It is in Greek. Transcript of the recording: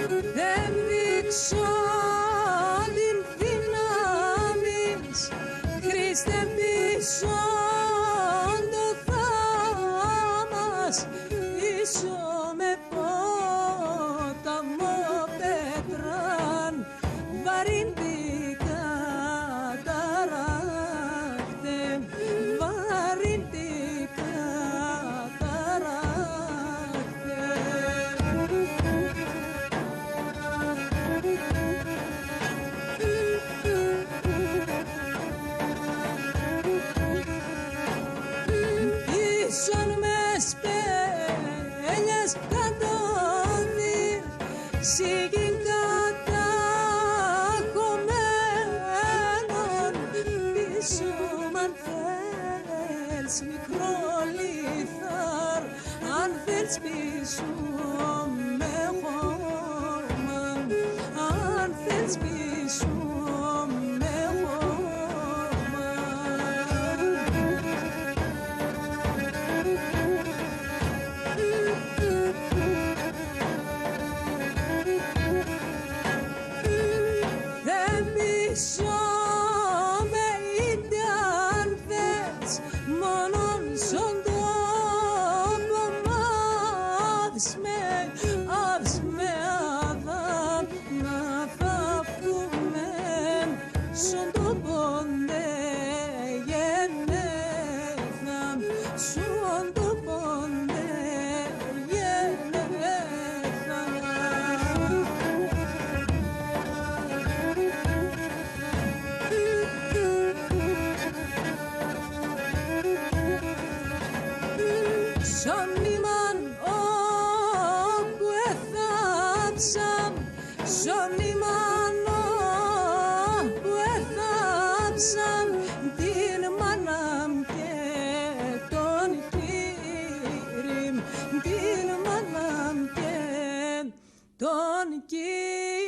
δεν δείξω την δύναμη, Χριστέ πίσω το θάμας, ίσο με ποταμό πέτραν βαρύν την καταράκτε, βαρύν την καταράκτε. Ίσον με σπέλιες κατώδη, σιγήν καταχωμένων, πίσω μ' αν θέλεις μικρό λιθάρ, αν θέλεις πίσω με χώμα, αν θέλεις πίσω με χώμα. Δεν πίσω με είτε αν θες, μόνον στον τόπο μάθεις με, Αδάμ, να θαύουμε στον τόπο ντε γεννέθαμ, στον τόπο ντε γεννέθαμ. Σαν νήμαν όπου εθάψαμ, σαν νήμαν όπου εθάψαμ την μάναμ και τον Κύριμ, την μάναμ και τον Κύριμ.